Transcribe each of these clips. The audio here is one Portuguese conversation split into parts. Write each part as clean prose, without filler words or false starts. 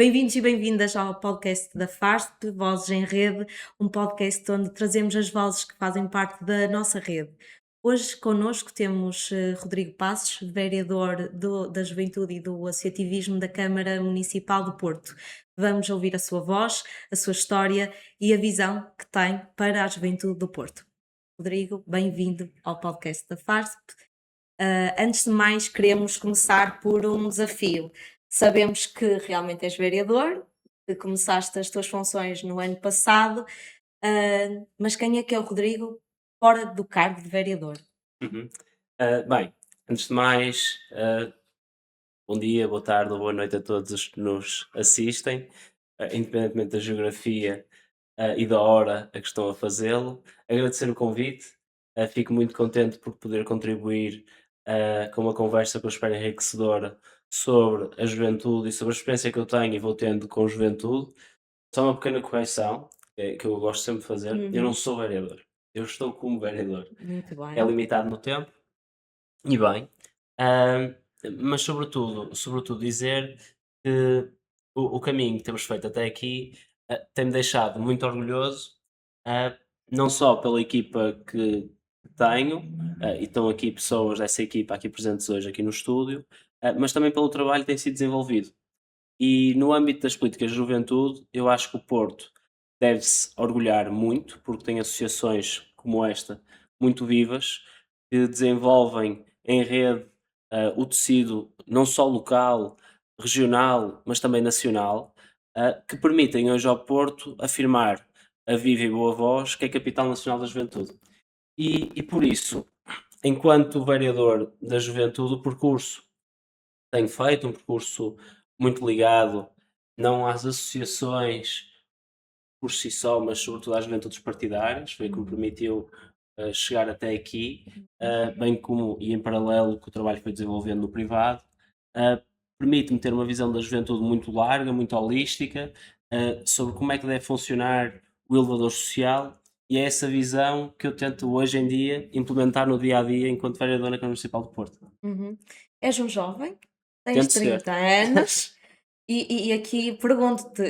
Bem-vindos e bem-vindas ao podcast da FARSP, Vozes em Rede, um podcast onde trazemos as vozes que fazem parte da nossa rede. Hoje connosco temos Rodrigo Passos, vereador da Juventude e do Associativismo da Câmara Municipal do Porto. Vamos ouvir a sua voz, a sua história e a visão que tem para a juventude do Porto. Rodrigo, bem-vindo ao podcast da FARSP. Antes de mais, queremos começar por um desafio. Sabemos que realmente és vereador, que começaste as tuas funções no ano passado, mas quem é que é o Rodrigo fora do cargo de vereador? Uhum. Bem, antes de mais, bom dia, boa tarde ou boa noite a todos os que nos assistem, independentemente da geografia, e da hora a que estão a fazê-lo. Agradecer o convite, fico muito contente por poder contribuir com uma conversa que eu espero enriquecedora sobre a juventude e sobre a experiência que eu tenho e vou tendo com a juventude. Só uma pequena correção, que eu gosto sempre de fazer: eu não Uhum, sou vereador, eu estou como vereador. muito É bem. limitado no tempo. E bem, hã, mas sobretudo dizer que o caminho que temos feito até aqui, tem-me deixado muito orgulhoso, hã, não só pela equipa que tenho, e estão aqui pessoas dessa equipa aqui presentes hoje aqui no estúdio, mas também pelo trabalho que tem sido desenvolvido. E no âmbito das políticas de juventude, eu acho que o Porto deve-se orgulhar muito, porque tem associações como esta, muito vivas, que desenvolvem em rede o tecido não só local, regional, mas também nacional, que permitem hoje ao Porto afirmar a viva e boa voz que é capital nacional da juventude. E por isso, enquanto vereador da juventude, o percurso tenho feito um percurso muito ligado, não às associações por si só, mas sobretudo às juventudes partidárias, foi o que me Uhum, permitiu chegar até aqui, bem como e em paralelo que o trabalho foi desenvolvendo no privado, uh, permite-me ter uma visão da juventude muito larga, muito holística, sobre como é que deve funcionar o elevador social, e é essa visão que eu tento hoje em dia implementar no dia a dia enquanto vereador na Câmara Municipal de Porto. uhum. És um jovem, tens Tento ser. 30 anos. E aqui pergunto-te,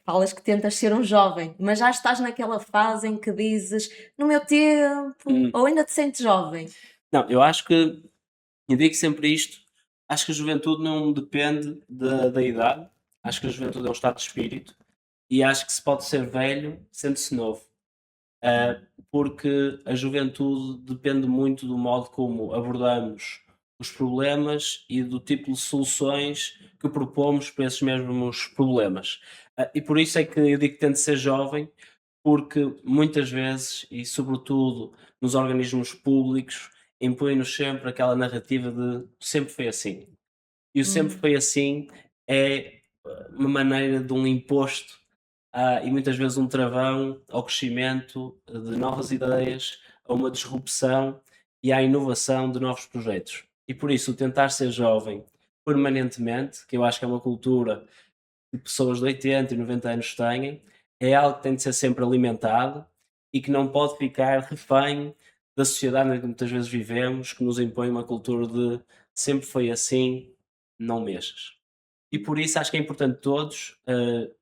falas que tentas ser um jovem, mas já estás naquela fase em que dizes: "No meu tempo", Hum. ou ainda te sentes jovem? Não, eu acho que, eu digo sempre isto, acho que a juventude não depende da idade, acho que a juventude é um estado de espírito e acho que se pode ser velho sendo-se novo. Porque a juventude depende muito do modo como abordamos os problemas e do tipo de soluções que propomos para esses mesmos problemas. E por isso é que eu digo que tento ser jovem, porque muitas vezes, e sobretudo nos organismos públicos, impõe-nos sempre aquela narrativa de sempre foi assim. E o sempre Hum, foi assim é uma maneira de um imposto, e muitas vezes um travão ao crescimento de novas ideias, a uma disrupção e à inovação de novos projetos. E por isso, o tentar ser jovem permanentemente, que eu acho que é uma cultura que pessoas de 80 e 90 anos têm, é algo que tem de ser sempre alimentado e que não pode ficar refém da sociedade em que muitas vezes vivemos, que nos impõe uma cultura de sempre foi assim, não mexas. E por isso acho que é importante todos,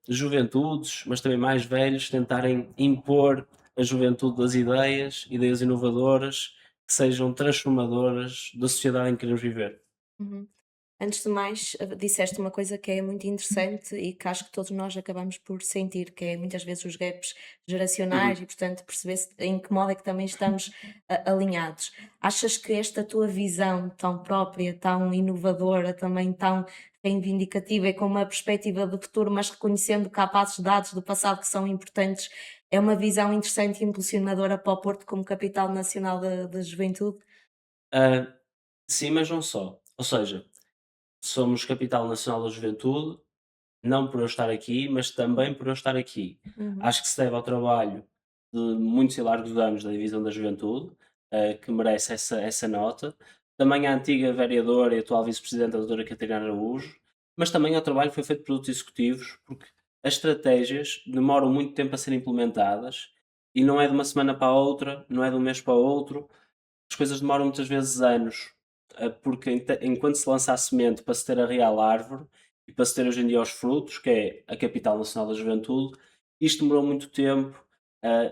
juventudes, mas também mais velhos, tentarem impor a juventude das ideias, ideias inovadoras, que sejam transformadoras da sociedade em que queremos viver. uhum. Antes de mais, disseste uma coisa que é muito interessante e que acho que todos nós acabamos por sentir, que é muitas vezes os gaps Uhum. geracionais e, portanto, perceber em que modo é que também estamos alinhados. Achas que esta tua visão tão própria, tão inovadora, também tão reivindicativa e com uma perspectiva do futuro, mas reconhecendo que há passos dados do passado que são importantes, é uma visão interessante e impulsionadora para o Porto como capital nacional da juventude? Ah, sim, mas não só. Ou seja, somos capital nacional da juventude, não por eu estar aqui, mas também por eu estar aqui. Uhum. Acho que se deve ao trabalho de muitos e largos anos da divisão da juventude, que merece essa nota. Também à antiga vereadora e atual vice-presidente, a doutora Catarina Araújo, mas também ao trabalho que foi feito pelos executivos, porque as estratégias demoram muito tempo a serem implementadas e não é de uma semana para a outra, não é de um mês para o outro, as coisas demoram muitas vezes anos, porque enquanto se lança a semente para se ter a real árvore, e para se ter hoje em dia os frutos, que é a capital nacional da juventude, isto demorou muito tempo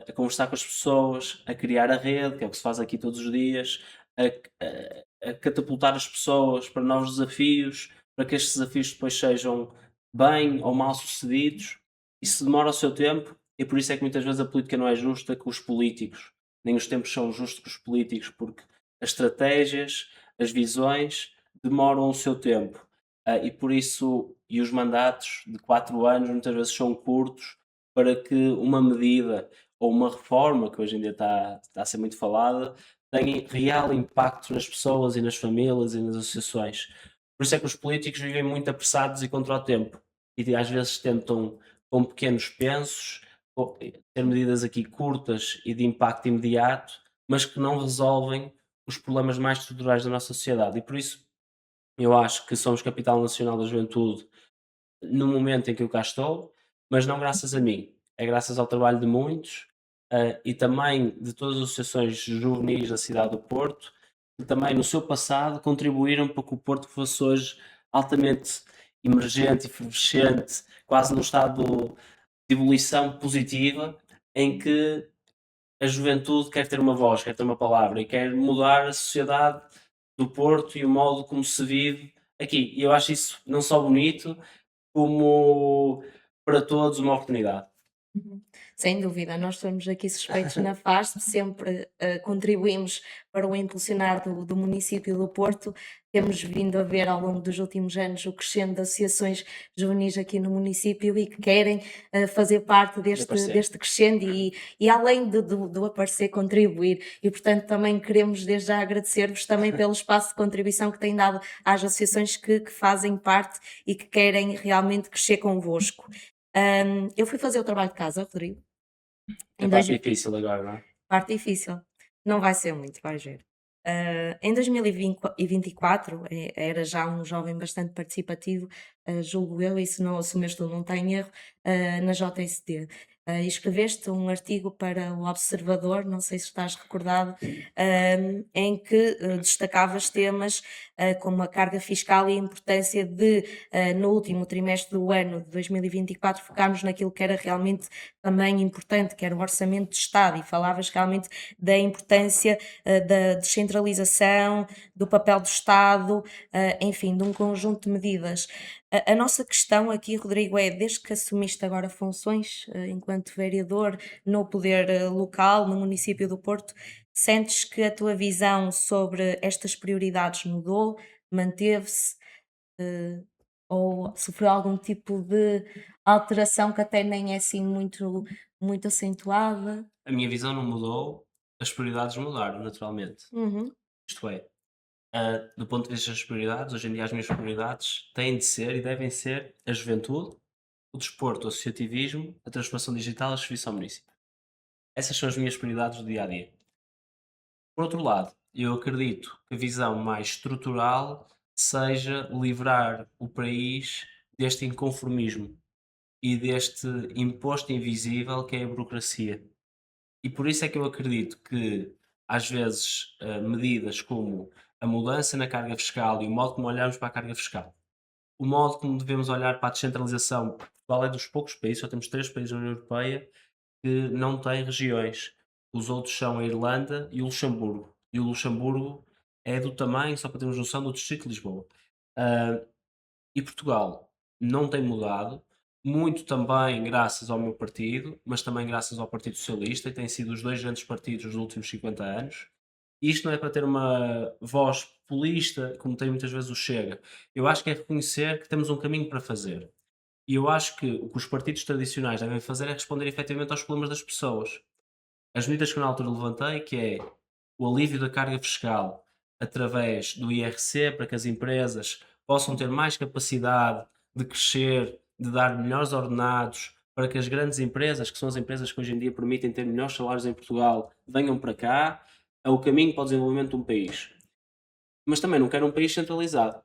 a conversar com as pessoas, a criar a rede, que é o que se faz aqui todos os dias, a catapultar as pessoas para novos desafios, para que estes desafios depois sejam bem ou mal sucedidos. Isso demora o seu tempo e por isso é que muitas vezes a política não é justa com os políticos, nem os tempos são justos com os políticos, porque as estratégias, as visões demoram o seu tempo. E por isso, e os mandatos de 4 anos muitas vezes são curtos para que uma medida ou uma reforma, que hoje em dia está a ser muito falada, tenha real impacto nas pessoas e nas famílias e nas associações. Por isso é que os políticos vivem muito apressados e contra o tempo. E às vezes tentam, com pequenos pensos, ter medidas aqui curtas e de impacto imediato, mas que não resolvem os problemas mais estruturais da nossa sociedade. E por isso eu acho que somos capital nacional da juventude no momento em que eu cá estou, mas não graças a mim, é graças ao trabalho de muitos e também de todas as associações juvenis da cidade do Porto, que também no seu passado contribuíram para que o Porto fosse hoje altamente emergente, efervescente, quase num estado de ebulição positiva, em que a juventude quer ter uma voz, quer ter uma palavra e quer mudar a sociedade do Porto e o modo como se vive aqui. E eu acho isso não só bonito, como para todos uma oportunidade. Uhum. Sem dúvida, nós somos aqui suspeitos na FASP, sempre contribuímos para o impulsionar do município do Porto. Temos vindo a ver ao longo dos últimos anos o crescendo de associações juvenis aqui no município e que querem fazer parte De deste, aparecer. deste crescendo e além do aparecer, contribuir. E portanto também queremos desde já agradecer-vos também pelo espaço de contribuição que têm dado às associações que fazem parte e que querem realmente crescer convosco. Eu fui fazer o trabalho de casa, Rodrigo, É em dois, parte difícil agora, não é? parte difícil. Não vai ser muito, vais ver. Em 2024, era já um jovem bastante participativo, julgo eu, e se o meu estudo não está em erro, na JSD. E escreveste um artigo para o Observador, não sei se estás recordado, em que destacavas temas como a carga fiscal e a importância de, no último trimestre do ano de 2024, focarmos naquilo que era realmente também importante, que era o orçamento de Estado, e falavas realmente da importância da descentralização, do papel do Estado, enfim, de um conjunto de medidas. A nossa questão aqui, Rodrigo, é desde que assumiste agora funções enquanto vereador no poder local, no município do Porto, sentes que a tua visão sobre estas prioridades mudou, manteve-se, eh, ou sofreu algum tipo de alteração que até nem é assim muito acentuada? A minha visão não mudou, as prioridades mudaram naturalmente. Uhum, Isto é, do ponto de vista das prioridades, hoje em dia as minhas prioridades têm de ser e devem ser a juventude, o desporto, o associativismo, a transformação digital e a serviço ao município. Essas são as minhas prioridades do dia a dia. Por outro lado, eu acredito que a visão mais estrutural seja livrar o país deste inconformismo e deste imposto invisível que é a burocracia. E por isso é que eu acredito que, às vezes, medidas como a mudança na carga fiscal e o modo como olhamos para a carga fiscal, o modo como devemos olhar para a descentralização, Portugal é dos poucos países, só temos 3 países na União Europeia que não têm regiões. Os outros são a Irlanda e o Luxemburgo. E o Luxemburgo é do tamanho, só para termos noção, do Distrito de Lisboa. Ah, e Portugal não tem mudado, muito também graças ao meu partido, mas também graças ao Partido Socialista, e têm sido os dois grandes partidos dos últimos 50 anos. E isto não é para ter uma voz populista, como tem muitas vezes o Chega. Eu acho que é reconhecer que temos um caminho para fazer. E eu acho que o que os partidos tradicionais devem fazer é responder efetivamente aos problemas das pessoas. As medidas que eu na altura levantei, que é o alívio da carga fiscal através do IRC, para que as empresas possam ter mais capacidade de crescer, de dar melhores ordenados, para que as grandes empresas, que são as empresas que hoje em dia permitem ter melhores salários em Portugal, venham para cá, é o caminho para o desenvolvimento de um país. Mas também não quero um país centralizado.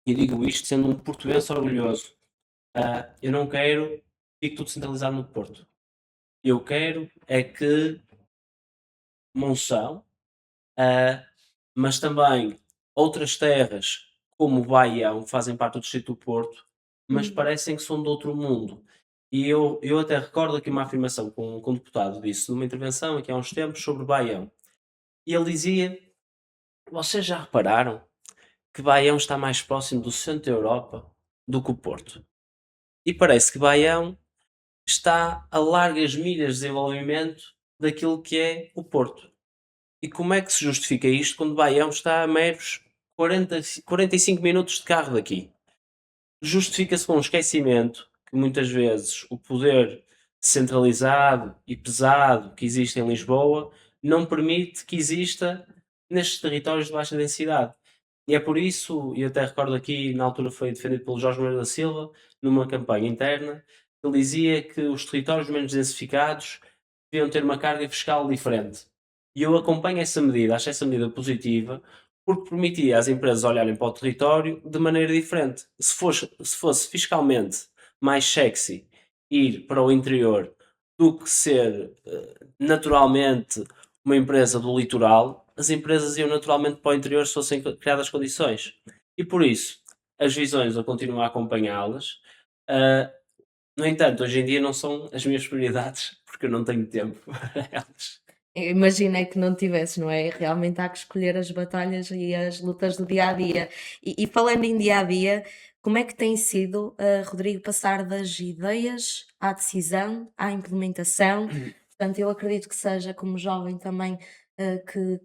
E digo isto sendo um português orgulhoso. Eu não quero que fique tudo centralizado no Porto. Eu quero é que Monção, ah, mas também outras terras, como o Baião, que fazem parte do Distrito do Porto, mas Uhum. parecem que são de outro mundo. E eu até recordo aqui uma afirmação que um deputado disse numa intervenção aqui há uns tempos sobre Baião. E ele dizia: "Vocês já repararam que Baião está mais próximo do centro da Europa do que o Porto? E parece que Baião está a largas milhas de desenvolvimento daquilo que é o Porto. E como é que se justifica isto quando Baião está a meros 45 minutos de carro daqui? Justifica-se com um esquecimento que muitas vezes o poder centralizado e pesado que existe em Lisboa não permite que exista nestes territórios de baixa densidade. E é por isso, e até recordo aqui, na altura foi defendido pelo Jorge Moreira da Silva, numa campanha interna, ele dizia que os territórios menos densificados deviam ter uma carga fiscal diferente. E eu acompanho essa medida, acho essa medida positiva, porque permitia às empresas olharem para o território de maneira diferente. Se fosse fiscalmente mais sexy ir para o interior do que ser naturalmente uma empresa do litoral, as empresas iam naturalmente para o interior se fossem criadas condições. E por isso, as visões eu continuo a acompanhá-las. Uh, no entanto, hoje em dia não são as minhas prioridades, porque eu não tenho tempo para elas. Eu imaginei que não tivesses, não é? Realmente há que escolher as batalhas e as lutas do dia a dia. E falando em dia a dia, como é que tem sido, Rodrigo, passar das ideias à decisão, à implementação? Portanto, eu acredito que seja como jovem também,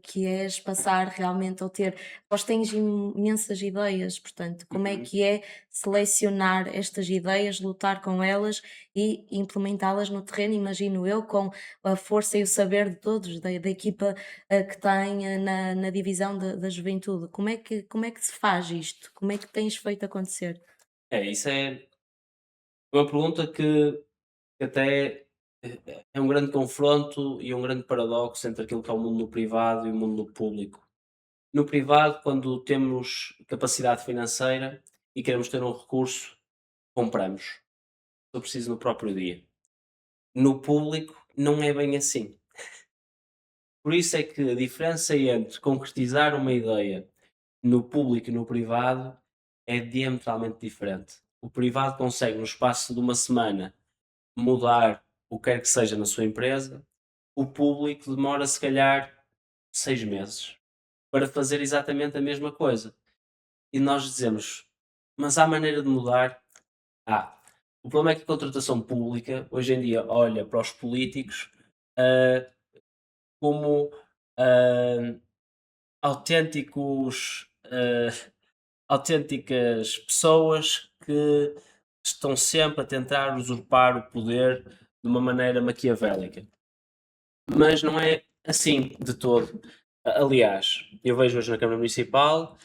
que és passar realmente ou ter. Vós tens imensas ideias, portanto, como é Uhum. que é selecionar estas ideias, lutar com elas e implementá-las no terreno, imagino eu, com a força e o saber de todos, da equipa que tem na divisão da juventude. Como é que se faz isto? Como é que tens feito acontecer? Isso é uma pergunta que até é um grande confronto e um grande paradoxo entre aquilo que é o mundo do privado e o mundo do público. No privado, quando temos capacidade financeira e queremos ter um recurso, compramos. Eu preciso no próprio dia. No público, não é bem assim. Por isso é que a diferença entre concretizar uma ideia no público e no privado é diametralmente diferente. O privado consegue, no espaço de uma semana, mudar o que quer que seja na sua empresa. O público demora, se calhar, 6 meses para fazer exatamente a mesma coisa. E nós dizemos: "Mas há maneira de mudar?" Há. O problema é que a contratação pública, hoje em dia, olha para os políticos, ah, como, ah, autênticos, autênticas pessoas que estão sempre a tentar usurpar o poder de uma maneira maquiavélica. Mas não é assim de todo. Aliás, eu vejo hoje na Câmara Municipal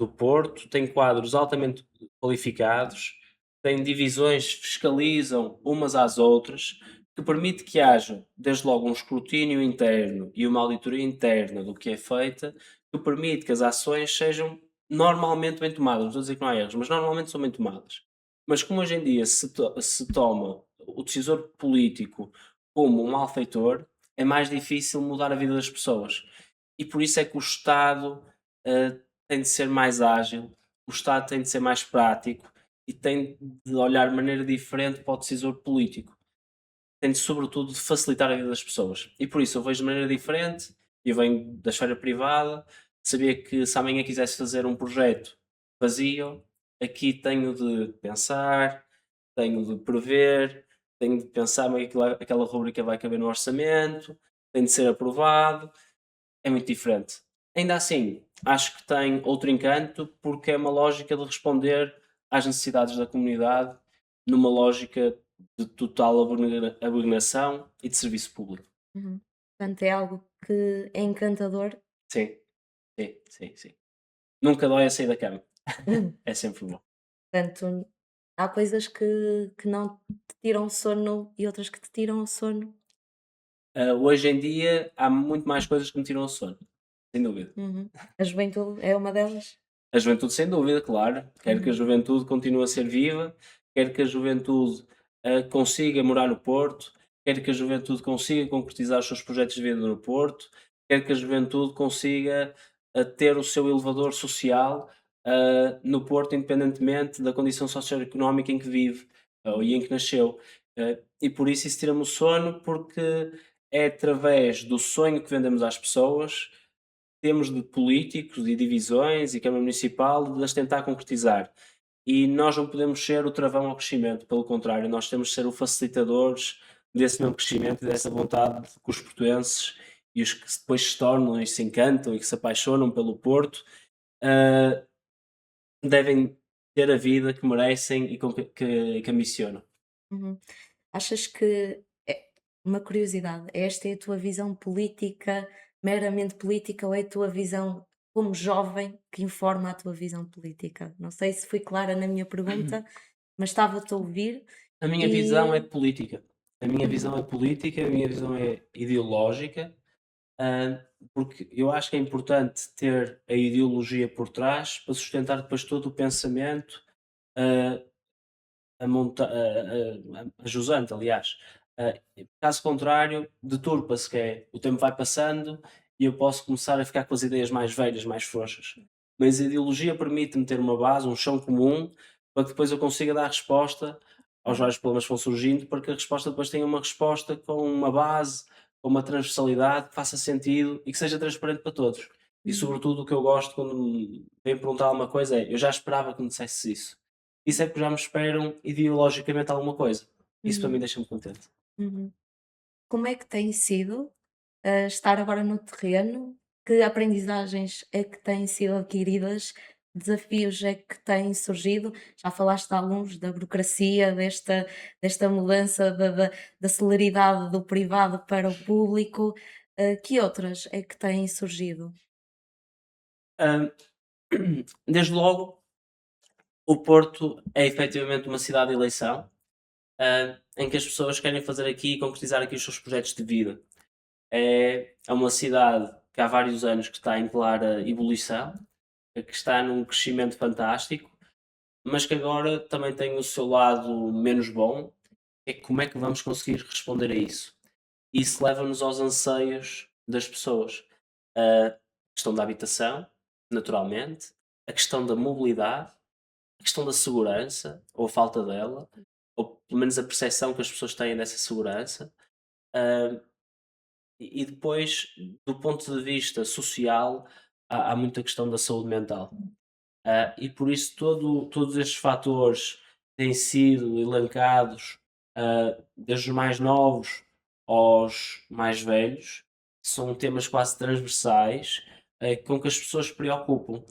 do Porto, tem quadros altamente qualificados, tem divisões que fiscalizam umas às outras, que permite que haja, desde logo, um escrutínio interno e uma auditoria interna do que é feita, que permite que as ações sejam normalmente bem tomadas. Não estou a dizer que não há erros, mas normalmente são bem tomadas. Mas como hoje em dia se toma o decisor político como um malfeitor, é mais difícil mudar a vida das pessoas. E por isso é que o Estado tem de ser mais ágil, o Estado tem de ser mais prático e tem de olhar de maneira diferente para o decisor político. Tem de, sobretudo, de facilitar a vida das pessoas. E por isso eu vejo de maneira diferente. Eu venho da esfera privada, sabia que se amanhã quisesse fazer um projeto, fazia. Aqui tenho de pensar, tenho de prever, tenho de pensar como é que aquela rubrica vai caber no orçamento, tem de ser aprovado, é muito diferente. Ainda assim, acho que tem outro encanto, porque é uma lógica de responder às necessidades da comunidade, numa lógica de total abnegação e de serviço público. Uhum. Portanto, é algo que é encantador. Sim, sim, sim, sim. Nunca dói a sair da cama. Uhum. É sempre bom. Portanto, há coisas que não te tiram o sono e outras que te tiram o sono. Hoje em dia há muito mais coisas que me tiram o sono, sem dúvida. Uhum. A juventude é uma delas? A juventude, sem dúvida, claro. Quero que a Uhum. juventude continue a ser viva, quero que a juventude consiga morar no Porto, quero que a juventude consiga concretizar os seus projetos de vida no Porto, quero que a juventude consiga ter o seu elevador social no Porto, independentemente da condição socioeconómica em que vive e em que nasceu. E por isso tira-me o sono, porque é através do sonho que vendemos às pessoas, temos de políticos e divisões e Câmara Municipal, de as tentar concretizar. E nós não podemos ser o travão ao crescimento, pelo contrário, nós temos de ser o facilitadores desse mesmo crescimento e dessa vontade que os portuenses e os que depois se tornam e se encantam e que se apaixonam pelo Porto, ah, devem ter a vida que merecem e com que ambicionam. Uhum. Achas que uma curiosidade, esta é a tua visão política, meramente política, ou é a tua visão como jovem que informa a tua visão política? Não sei se fui clara na minha pergunta, mas estava-te a ouvir A minha visão é e política. A minha uhum, visão é política, a minha visão é ideológica, porque eu acho que é importante ter a ideologia por trás para sustentar depois todo o pensamento, ah, a jusante, aliás. Caso contrário, deturpa-se, que é o tempo vai passando e eu posso começar a ficar com as ideias mais velhas, mais frouxas. Mas a ideologia permite-me ter uma base, um chão comum, para que depois eu consiga dar resposta aos uhum, vários problemas que vão surgindo, para que a resposta depois tenha uma resposta com uma base, com uma transversalidade que faça sentido e que seja transparente para todos. E uhum, sobretudo o que eu gosto quando me vem perguntar alguma coisa é, eu já esperava que me dissesse isso. Isso é porque já me esperam ideologicamente alguma coisa. Isso para mim uhum, deixa-me contente. uhum. Como é que tem sido, estar agora no terreno? Que aprendizagens é que têm sido adquiridas? Desafios é que têm surgido? Já falaste de alguns, da burocracia, desta mudança da celeridade do privado para o público. Que outras é que têm surgido? Hã, desde logo, o Porto é efetivamente uma cidade de eleição, em que as pessoas querem fazer aqui e concretizar aqui os seus projetos de vida. É uma cidade que há vários anos que está em clara ebulição, que está num crescimento fantástico, mas que agora também tem o seu lado menos bom, é como é que vamos conseguir responder a isso? Isso leva-nos aos anseios das pessoas. A questão da habitação, naturalmente, a questão da mobilidade, a questão da segurança, ou a falta dela, ou pelo menos a percepção que as pessoas têm dessa segurança. Ah, e depois, do ponto de vista social, há muita questão da saúde mental. E por isso todos estes fatores têm sido elencados, desde os mais novos aos mais velhos, são temas quase transversais, com que as pessoas se preocupam.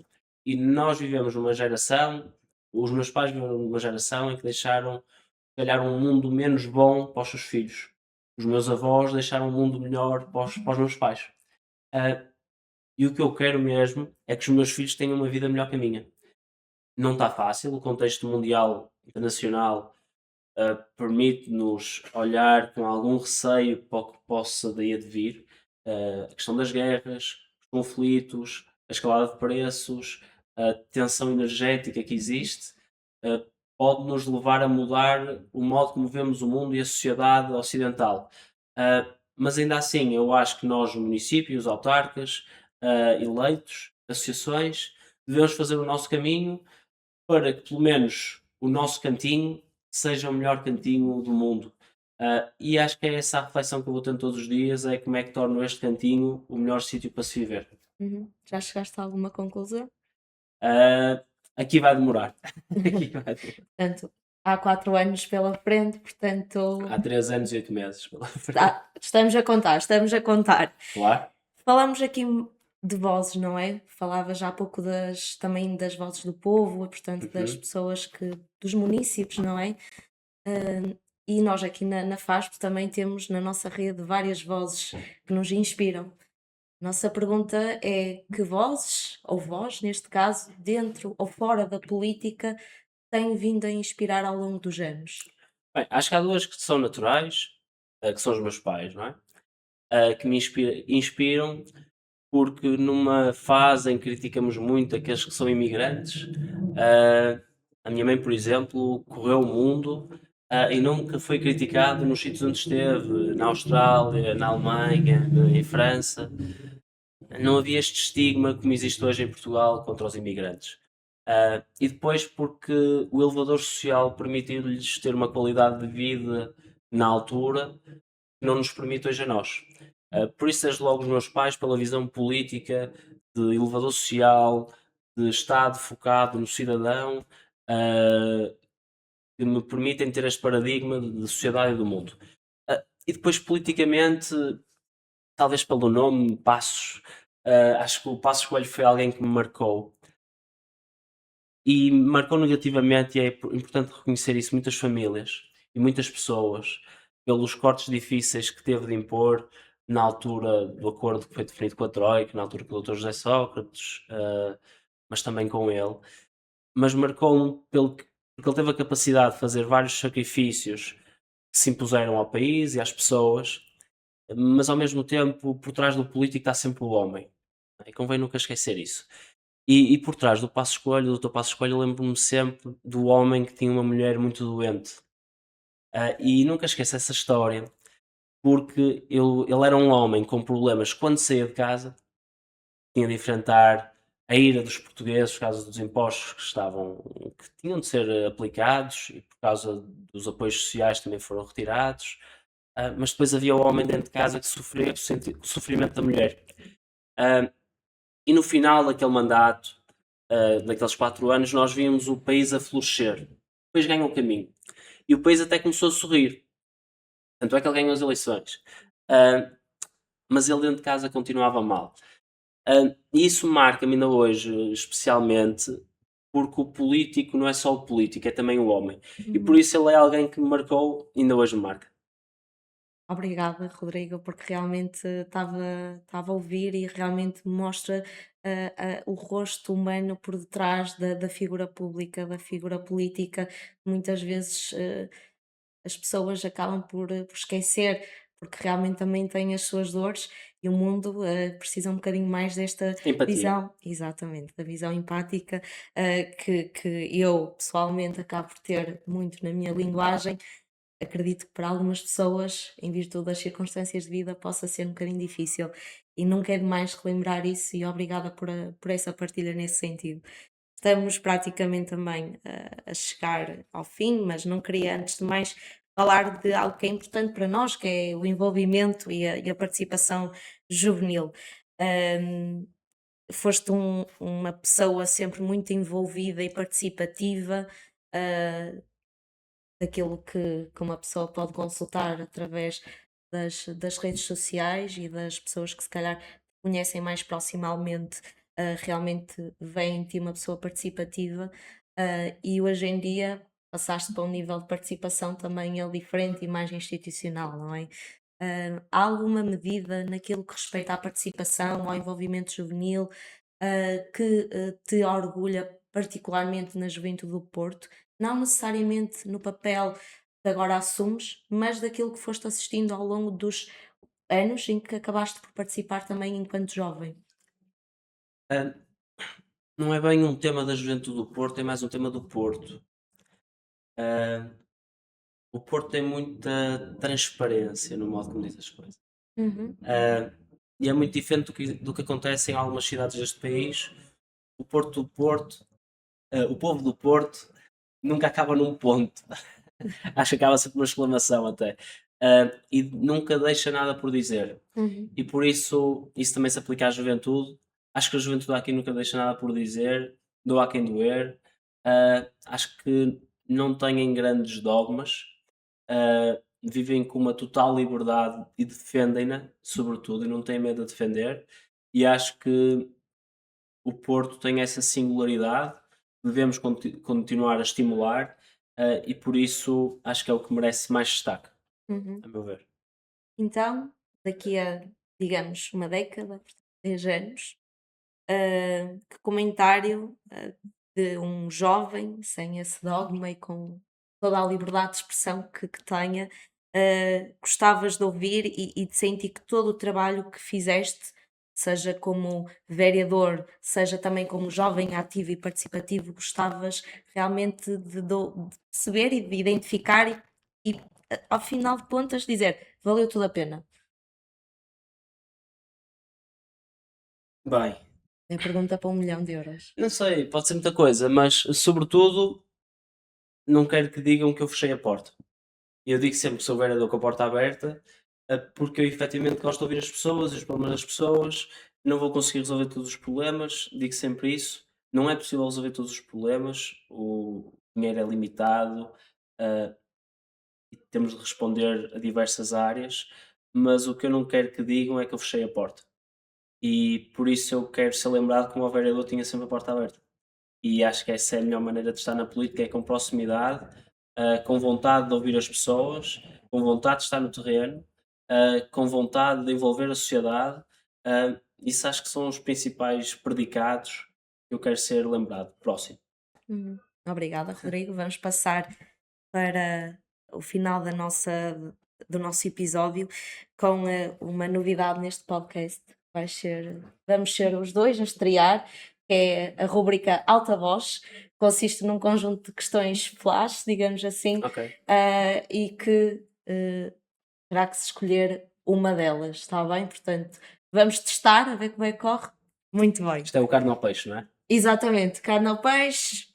E nós vivemos numa geração, os meus pais viveram numa geração em que deixaram, se calhar, um mundo menos bom para os seus filhos. Os meus avós deixaram um mundo melhor para os meus pais. Ah, e o que eu quero mesmo é que os meus filhos tenham uma vida melhor que a minha. Não está fácil, o contexto mundial, internacional, permite-nos olhar com algum receio para o que possa daí advir. A questão das guerras, os conflitos, a escalada de preços, a tensão energética que existe, uh, pode nos levar a mudar o modo como vemos o mundo e a sociedade ocidental. Mas ainda assim, eu acho que nós, municípios, autarcas, eleitos, associações, devemos fazer o nosso caminho para que pelo menos o nosso cantinho seja o melhor cantinho do mundo. E acho que é essa a reflexão que eu vou tendo todos os dias, é como é que torno este cantinho o melhor sítio para se viver. Uhum. Já chegaste a alguma conclusão? Ah, aqui vai demorar. Aqui vai demorar. Portanto, há 4 anos pela frente, portanto, Há 3 anos e 8 meses pela frente. estamos a contar, estamos a contar. Claro. Falamos aqui de vozes, não é? Falava já há pouco também das vozes do povo, e portanto das Uhum. pessoas dos munícipes, não é? E nós aqui na FASP também temos na nossa rede várias vozes que nos inspiram. Nossa pergunta é: que vozes, ou voz neste caso, dentro ou fora da política, têm vindo a inspirar ao longo dos anos? Bem, acho que há duas que são naturais, que são os meus pais, não é? Que me inspiram porque numa fase em que criticamos muito aqueles que são imigrantes, ah, a minha mãe, por exemplo, correu o mundo, e nunca foi criticado nos sítios onde esteve, na Austrália, na Alemanha, em França. Não havia este estigma como existe hoje em Portugal contra os imigrantes. E depois porque o elevador social permitiu-lhes ter uma qualidade de vida na altura que não nos permite hoje a nós. Por isso, desde logo, os meus pais, pela visão política, de elevador social, de Estado focado no cidadão, uh, que me permitem ter este paradigma de sociedade e do mundo. E depois, politicamente, talvez pelo nome, Passos, acho que o Passos Coelho foi alguém que me marcou. E marcou negativamente, e é importante reconhecer isso, muitas famílias e muitas pessoas, pelos cortes difíceis que teve de impor na altura do acordo que foi definido com a Troika, na altura com o Dr. José Sócrates, mas também com ele. Mas marcou-me porque ele teve a capacidade de fazer vários sacrifícios que se impuseram ao país e às pessoas, mas ao mesmo tempo, por trás do político está sempre o homem. E convém nunca esquecer isso. E por trás do Passos Coelho, do Dr. Passos Coelho, lembro-me sempre do homem que tinha uma mulher muito doente. E nunca esqueço essa história, porque ele era um homem com problemas quando saía de casa, tinha de enfrentar a ira dos portugueses por causa dos impostos que tinham de ser aplicados e por causa dos apoios sociais também foram retirados. Mas depois havia o homem dentro de casa que sofria o sofrimento da mulher. E no final daquele mandato, naqueles 4 anos, nós víamos o país a florescer. Depois ganhou o caminho. E o país até começou a sorrir. Tanto é que ele ganhou as eleições. Mas ele dentro de casa continuava mal. E isso marca-me ainda hoje, especialmente, porque o político não é só o político, é também o homem. E por isso ele é alguém que me marcou e ainda hoje me marca. Obrigada, Rodrigo, porque realmente estava a ouvir e realmente mostra o rosto humano por detrás da figura pública, da figura política. Muitas vezes as pessoas acabam por esquecer, porque realmente também têm as suas dores e o mundo precisa um bocadinho mais desta Empatia. visão, exatamente, da visão empática, que eu pessoalmente acabo por ter muito na minha linguagem. Acredito que para algumas pessoas, em virtude das circunstâncias de vida, possa ser um bocadinho difícil e nunca é demais relembrar isso e obrigada por essa partilha nesse sentido. Estamos praticamente também a chegar ao fim, mas não queria antes de mais falar de algo que é importante para nós, que é o envolvimento e a participação juvenil. Ahm, Foste uma pessoa sempre muito envolvida e participativa, ah, daquilo que uma pessoa pode consultar através das redes sociais e das pessoas que se calhar conhecem mais proximamente, realmente veem em ti uma pessoa participativa, e hoje em dia passaste para um nível de participação também ele diferente e mais institucional, não é? Há alguma medida naquilo que respeita à participação, ao envolvimento juvenil, que te orgulha particularmente na Juventude do Porto? Não necessariamente no papel que agora assumes, mas daquilo que foste assistindo ao longo dos anos em que acabaste por participar também enquanto jovem. Ah, não é bem um tema da juventude do Porto, é mais um tema do Porto. Ah, o Porto tem muita transparência no modo como diz as coisas. Uhum. Ah, e é muito diferente do que acontece em algumas cidades deste país. O Porto do Porto, o povo do Porto, nunca acaba num ponto. Acho que acaba sempre uma exclamação até. E nunca deixa nada por dizer. Uhum. E por isso também se aplica à juventude. Acho que a juventude aqui nunca deixa nada por dizer, doa a quem doer. Acho que não têm grandes dogmas, vivem com uma total liberdade e defendem-na, sobretudo, e não têm medo de defender. E acho que o Porto tem essa singularidade, devemos continuar a estimular, e por isso acho que é o que merece mais destaque, Uhum. a meu ver. Então, daqui a, digamos, uma década, 10 anos, que comentário de um jovem sem esse dogma e com toda a liberdade de expressão que tenha, gostavas de ouvir e de sentir que todo o trabalho que fizeste, seja como vereador, seja também como jovem ativo e participativo, gostavas realmente de perceber e de identificar e, ao final de contas dizer valeu tudo a pena. Bem, É pergunta para 1 milhão de euros. Não sei, pode ser muita coisa, mas sobretudo não quero que digam que eu fechei a porta. Eu digo sempre que sou vereador com a porta aberta, porque eu efetivamente gosto de ouvir as pessoas e os problemas das pessoas. Não vou conseguir resolver todos os problemas, digo sempre isso. Não é possível resolver todos os problemas, o dinheiro é limitado, ah, e temos de responder a diversas áreas, mas o que eu não quero que digam é que eu fechei a porta. E por isso eu quero ser lembrado como o vereador tinha sempre a porta aberta. E acho que essa é a melhor maneira de estar na política, é com proximidade, com vontade de ouvir as pessoas, com vontade de estar no terreno, com vontade de envolver a sociedade. Isso acho que são os principais predicados que eu quero ser lembrado. Próximo. Uhum. Obrigada, Rodrigo. Vamos passar para o final do nosso episódio com uma novidade neste podcast. Vamos ser os dois a estrear, que é a rubrica Alta Voz. Consiste num conjunto de questões flash, digamos assim, Ok. e que terá que se escolher uma delas, está bem? Portanto, vamos testar a ver como é que corre. Muito bem. Isto é o carne ao peixe, não é? Exatamente, carne ou peixe.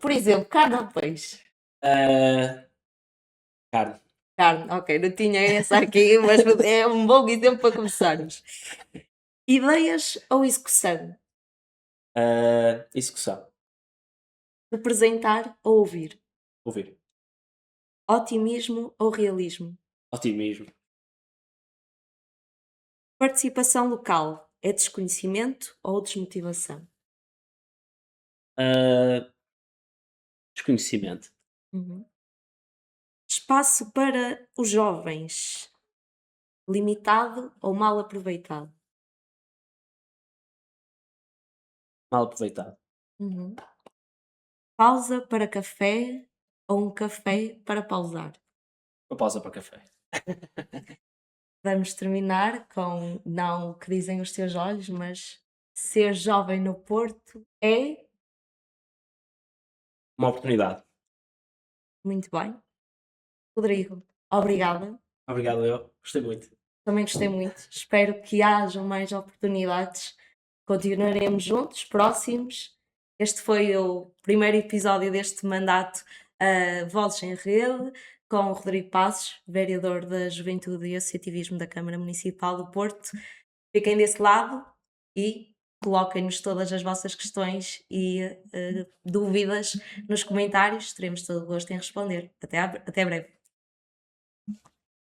Por exemplo, carne ou peixe? Ah, carne. Carne, ok, não tinha essa aqui, mas é um bom exemplo para começarmos. Ideias ou execução? Execução. Representar ou ouvir? Ouvir. Otimismo ou realismo? Otimismo. Participação local é desconhecimento ou desmotivação? Ah, desconhecimento. Uhum. Espaço para os jovens, limitado ou mal aproveitado? Mal aproveitado. Uhum. Pausa para café ou um café para pausar? Uma pausa para café. Vamos terminar com não o que dizem os teus olhos, mas ser jovem no Porto é Uma oportunidade. muito bem. Rodrigo, obrigada. Obrigado, eu. Gostei muito. Também gostei muito. Espero que hajam mais oportunidades. Continuaremos juntos, próximos. Este foi o primeiro episódio deste mandato Vozes em Rede, com o Rodrigo Passos, vereador da Juventude e Associativismo da Câmara Municipal do Porto. Fiquem desse lado e coloquem-nos todas as vossas questões e dúvidas nos comentários. Teremos todo o gosto em responder. Até breve.